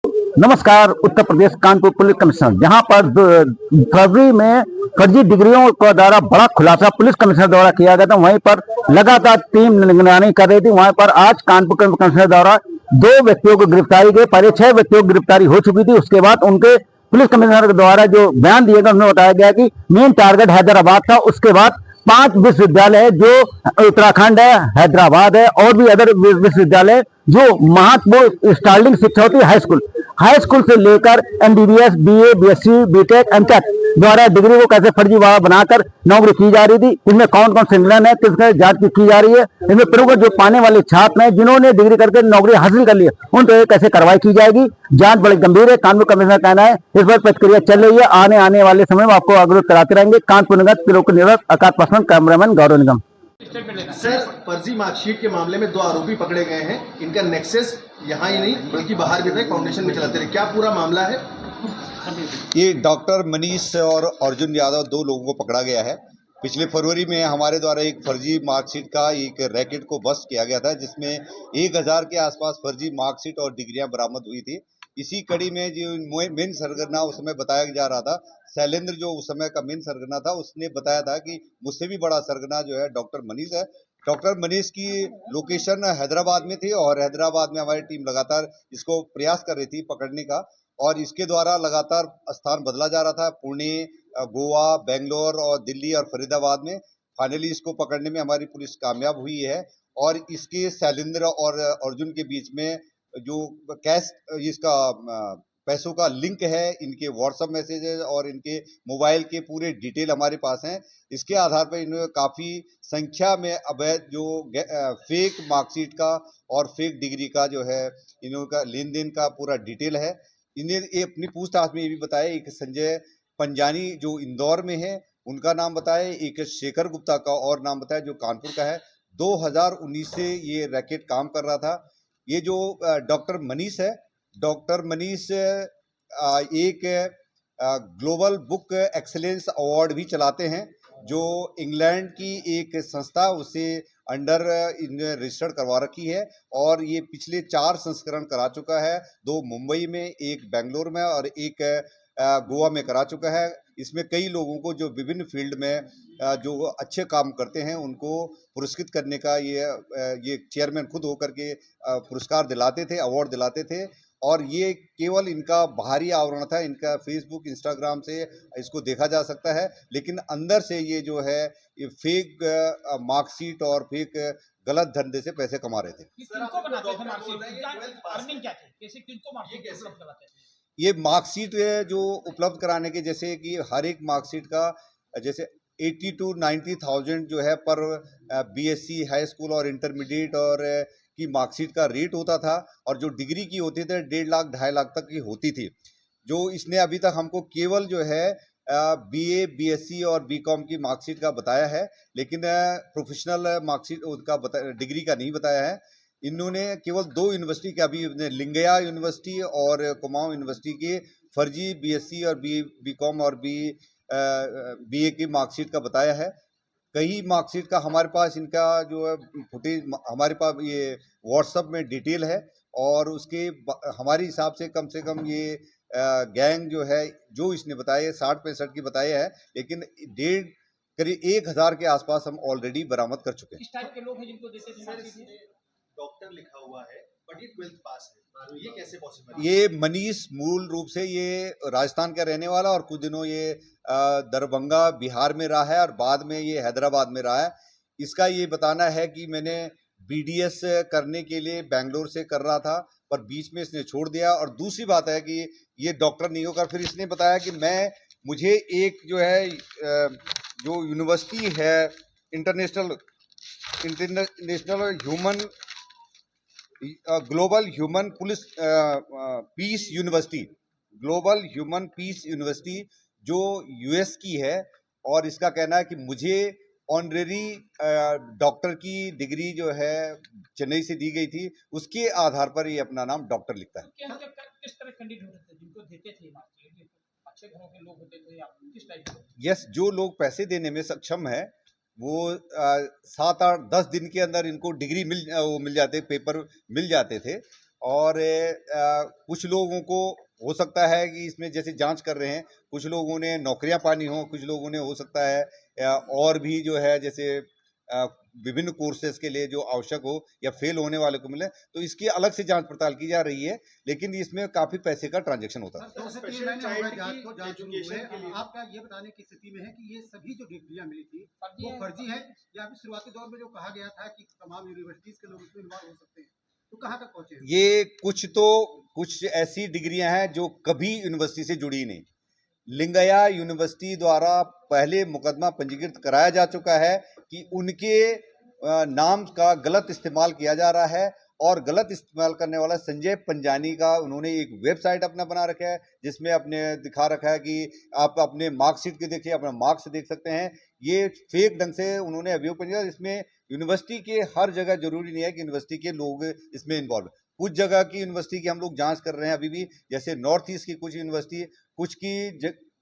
नमस्कार। Uttar Pradesh Kanpur police commissioner, जहां पर फरवरी में फर्जी डिग्रियों का द्वारा बड़ा खुलासा पुलिस कमिश्नर द्वारा किया गया था, वहीं पर लगातार टीम निगरानी कर रही थी। वहीं पर आज कानपुर कमिश्नर द्वारा 2 व्यक्तियों को गिरफ्तारी गई। पहले 6 व्यक्तियों की गिरफ्तारी हो चुकी थी। उसके बाद उनके पुलिस कमिश्नर द्वारा जो बयान दिए गए, उन्होंने बताया गया कि मेन टारगेट हैदराबाद था। उसके बाद 5 विश्वविद्यालय जो उत्तराखंड है, हैदराबाद है और भी अदर विश्वविद्यालय जो महत्वपूर्ण स्टार्टिंग शिक्षा होती है हाई स्कूल से लेकर MBBS, BA, BSc, BTech, MTech द्वारा डिग्री को कैसे फर्जीवाड़ा बनाकर नौकरी की जा रही थी, इनमें कौन कौन संलग्न है, किसके जांच की जा रही है, इनमें प्रमुख जो पाने वाले छात्र हैं जिन्होंने डिग्री करके नौकरी हासिल कर ली है, उन पर कैसे कार्रवाई की जाएगी। जांच बड़ी गंभीर है, कानपुर कमिश्नर का कहना है। इस पर प्रक्रिया चल रही है। आने वाले समय में आपको अवगत कराते रहेंगे। कानपुर नगर आकाश पासवान, कैमरामैन गौरव निगम। सर, फर्जी मार्कशीट के मामले में 2 आरोपी पकड़े गए हैं। इनका नेक्सस यहाँ ही नहीं बल्कि बाहर भी रहे, फाउंडेशन में चलाते रहे। क्या पूरा मामला है? ये डॉक्टर मनीष और अर्जुन यादव 2 लोगों को पकड़ा गया है। पिछले फरवरी में हमारे द्वारा एक फर्जी मार्कशीट का एक रैकेट को बस्ट किया गया था, जिसमें 1000 के आसपास फर्जी मार्कशीट और डिग्रियां बरामद हुई थी। इसी कड़ी में जो मेन सरगना उस समय बताया जा रहा था, शैलेंद्र जो उस समय का मेन सरगना था, उसने बताया था कि मुझसे भी बड़ा सरगना जो है डॉक्टर मनीष है। डॉक्टर मनीष की लोकेशन हैदराबाद में थी और हैदराबाद में हमारी टीम लगातार इसको प्रयास कर रही थी पकड़ने का, और इसके द्वारा लगातार स्थान बदला जा रहा था। पुणे, गोवा, बेंगलोर और दिल्ली और फरीदाबाद में फाइनली इसको पकड़ने में हमारी पुलिस कामयाब हुई है। और इसके शैलेंद्र और अर्जुन के बीच में जो कैश इसका पैसों का लिंक है, इनके व्हाट्सएप मैसेजेस और इनके मोबाइल के पूरे डिटेल हमारे पास हैं। इसके आधार पर इन्होंने काफ़ी संख्या में अवैध जो फेक मार्कशीट का और फेक डिग्री का जो है इन्हों का लेन देन का पूरा डिटेल है। इन्हें ये अपनी पूछताछ में ये भी बताया, एक संजय पंजानी जो इंदौर में है उनका नाम बताया, एक शेखर गुप्ता का और नाम बताया जो कानपुर का है। 2019 से ये रैकेट काम कर रहा था। ये जो डॉक्टर मनीष है, डॉक्टर मनीष एक ग्लोबल बुक एक्सीलेंस अवार्ड भी चलाते हैं, जो इंग्लैंड की एक संस्था उसे अंडर इन्हें रजिस्टर्ड करवा रखी है। और ये पिछले 4 संस्करण करा चुका है, 2 मुंबई में, 1 बेंगलोर में और 1 गोवा में करा चुका है। इसमें कई लोगों को जो विभिन्न फील्ड में जो अच्छे काम करते हैं उनको पुरस्कृत करने का ये चेयरमैन खुद होकर के पुरस्कार दिलाते थे, अवार्ड दिलाते थे। और ये केवल इनका बाहरी आवरण था, इनका फेसबुक, इंस्टाग्राम से इसको देखा जा सकता है, लेकिन अंदर से ये जो है ये फेक मार्कशीट और फेक गलत धंधे से पैसे कमा रहे थे। किनको बनाते थे मार्कशीट? अर्निंग क्या थी? कैसे किनको मार्कशीट उपलब्ध कराते थे? ये मार्कशीट जो उपलब्ध कराने के, जैसे कि हर एक मार्कशीट का जैसे 80 to 90,000 जो है पर बीएससी, हाई स्कूल और इंटरमीडिएट और की मार्कशीट का रेट होता था, और जो डिग्री की होती थे 1.5 लाख 2.5 लाख तक की होती थी। जो इसने अभी तक हमको केवल जो है बीए, बीएससी और बीकॉम की मार्कशीट का बताया है, लेकिन प्रोफेशनल मार्कशीट उनका डिग्री का नहीं बताया है। इन्होंने केवल 2 यूनिवर्सिटी के, अभी लिंगया यूनिवर्सिटी और कुमाऊं यूनिवर्सिटी के फर्जी बीएससी और बीकॉम और बीए की मार्कशीट का बताया है। कई मार्कशीट का हमारे पास इनका जो है फुटेज हमारे पास ये व्हाट्सएप में डिटेल है, और उसके हमारे हिसाब से कम ये गैंग जो है जो इसने बताया 60-65 की बताया है, लेकिन करीब 1000 के आसपास हम ऑलरेडी बरामद कर चुके हैं। किस टाइप के लोग हैं जिनको देते थे? डॉक्टर लिखा हुआ है बट ये 12th पास है, तो ये कैसे पॉसिबल है? ये मनीष मूल रूप से ये राजस्थान का रहने वाला, और कुछ दिनों ये दरभंगा बिहार में रहा है और बाद में ये हैदराबाद में रहा है। इसका ये बताना है कि मैंने बीडीएस करने के लिए बेंगलोर से कर रहा था, पर बीच में इसने छोड़ दिया। और दूसरी बात है कि ये डॉक्टर नहीं होकर फिर इसने बताया कि मुझे एक जो है जो यूनिवर्सिटी है international human global human peace university, global human peace university जो यूएस की है, और इसका कहना है कि मुझे ऑनरेरी डॉक्टर की डिग्री जो है चेन्नई से दी गई थी, उसके आधार पर ये अपना नाम डॉक्टर लिखता है। किस तरह कैंडिडेट होते थे जिनको देते थे मार्कशीट? अच्छे घरों के लोग होते थे या किस टाइप के? यस, जो लोग पैसे देने में सक्षम है वो 7-8-10 दिन के अंदर इनको डिग्री मिल जाते, पेपर मिल जाते थे। और कुछ लोगों को हो सकता है कि इसमें जैसे जांच कर रहे हैं, कुछ लोगों ने नौकरियां पानी हो, कुछ लोगों ने हो सकता है और भी जो है जैसे विभिन्न कोर्सेज के लिए जो आवश्यक हो या फेल होने वाले को मिले, तो इसकी अलग से जांच पड़ताल की जा रही है, लेकिन इसमें काफी पैसे का ट्रांजैक्शन होता है। सर, 2 से 3 महीने हो गए जांच को, जांच शुरू हुए। आपका ये बताने की स्थिति में है कि ये सभी जो डिग्रियां मिली थी वो फर्जी है, या फिर शुरुआती दौर में जो कहा गया था कि तमाम यूनिवर्सिटीज के लोग इसमें इन्वॉल्व हो सकते हैं, तो कहाँ तक पहुंचे हैं? ये कुछ ऐसी डिग्रियां हैं जो कभी यूनिवर्सिटी से जुड़ी नहीं। लिंगया यूनिवर्सिटी द्वारा पहले मुकदमा पंजीकृत कराया जा चुका है कि उनके नाम का गलत इस्तेमाल किया जा रहा है, और गलत इस्तेमाल करने वाला संजय पंजानी का उन्होंने एक वेबसाइट अपना बना रखा है जिसमें अपने दिखा रखा है कि आप अपने मार्कशीट के देखिए, अपना मार्क्स देख सकते हैं। ये फेक ढंग से उन्होंने अभियोग पंजीकृत किया। इसमें यूनिवर्सिटी के हर जगह जरूरी नहीं है कि यूनिवर्सिटी के लोग इसमें इन्वॉल्व। कुछ जगह की यूनिवर्सिटी की हम लोग जांच कर रहे हैं अभी भी, जैसे नॉर्थ ईस्ट की कुछ यूनिवर्सिटी, कुछ की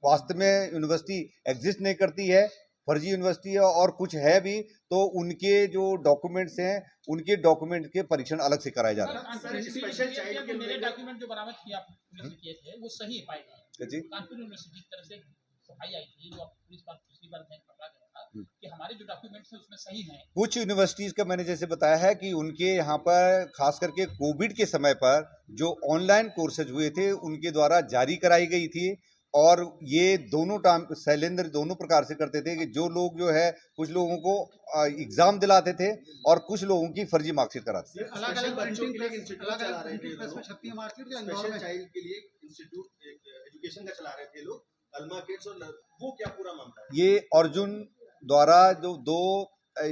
वास्तव में यूनिवर्सिटी एग्जिस्ट नहीं करती है, फर्जी यूनिवर्सिटी है, और कुछ है भी तो उनके जो डॉक्यूमेंट्स हैं उनके डॉक्यूमेंट के परीक्षण अलग से कराए जा रहे हैं। मेरे डॉक्यूमेंट जो बरामद किया पुलिस ने किए थे वो सही पाए गए। जी, कानपुर यूनिवर्सिटी की तरफ से सफाई आई थी, जो पुलिस पर पिछली बार पकड़ा गया था कि हमारे जो डॉक्यूमेंट्स हैं उसमें सही हैं। कुछ यूनिवर्सिटीज का मैंने जैसे बताया है कि उनके यहाँ पर खास करके कोविड के समय पर जो ऑनलाइन कोर्सेज हुए थे उनके द्वारा जारी कराई गई थी, और ये दोनों शैलेंद्र दोनों प्रकार से करते थे कि जो लोग जो है कुछ लोगों को एग्जाम दिलाते थे और कुछ लोगों की फर्जी मार्कशीट कराते थे। अलग-अलग प्रिंटिंग प्रेस में छपती है मार्कशीट, या इंदौर में? चाइल्ड के लिए इंस्टीट्यूट एजुकेशन का चला रहे थे लोग, अल्मा किड्स, और वो क्या पूरा मामला है? ये अर्जुन द्वारा जो दो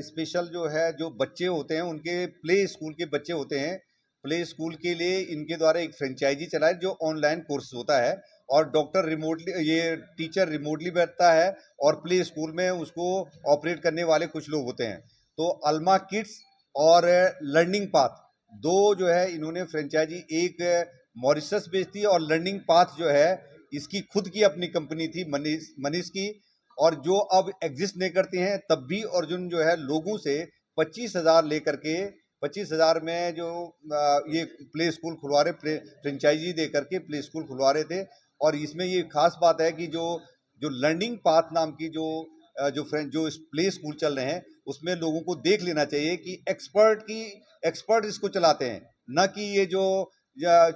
स्पेशल जो है जो बच्चे होते हैं, उनके प्ले स्कूल के बच्चे होते हैं, प्ले स्कूल के लिए इनके द्वारा एक फ्रेंचाइजी चलाए जो ऑनलाइन कोर्स होता है, और डॉक्टर रिमोटली, ये टीचर रिमोटली बैठता है और प्ले स्कूल में उसको ऑपरेट करने वाले कुछ लोग होते हैं। तो अल्मा किड्स और लर्निंग पाथ दो जो है इन्होंने फ्रेंचाइजी, एक मॉरिशस बेचती है और लर्निंग पाथ जो है इसकी खुद की अपनी कंपनी थी मनीष की, और जो अब एग्जिस्ट नहीं करती हैं। तब भी अर्जुन जो है लोगों से 25,000 लेकर के 25,000 में जो ये प्ले स्कूल खुलवा रहे, फ्रेंचाइजी दे करके प्ले स्कूल खुलवा रहे थे। और इसमें ये खास बात है कि जो लर्निंग पाथ नाम की जो प्ले स्कूल चल रहे हैं उसमें लोगों को देख लेना चाहिए कि एक्सपर्ट इसको चलाते हैं, न कि ये जो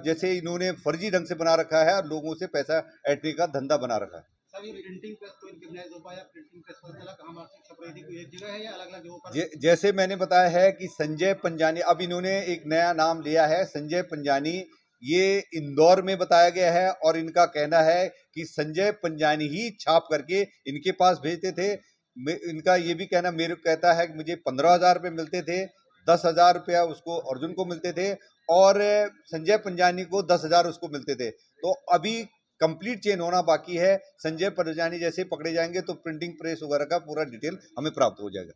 जैसे इन्होंने फर्जी ढंग से बना रखा है और लोगों से पैसा ऐंठने का धंधा बना रखा है। सर, ये प्रिंटिंग प्रेस को रिकॉग्नाइज हो पाया, प्रिंटिंग प्रेस पता चला कहाँ मार्कशीट छप रही थी, कोई एक जगह है या अलग-अलग जगहों पर? जैसे मैंने बताया है कि संजय पंजानी, अब इन्होंने एक नया नाम लिया है संजय पंजानी, ये इंदौर में बताया गया है, और इनका कहना है कि संजय पंजानी ही छाप करके इनके पास भेजते थे। इनका ये भी कहना, मेरे कहता है कि मुझे 15,000 रुपये मिलते थे, 10,000 रुपया उसको अर्जुन को मिलते थे और संजय पंजानी को 10,000 उसको मिलते थे। तो अभी कंप्लीट चेन होना बाकी है। संजय पंजानी जैसे पकड़े जाएंगे तो प्रिंटिंग प्रेस वगैरह का पूरा डिटेल हमें प्राप्त हो जाएगा।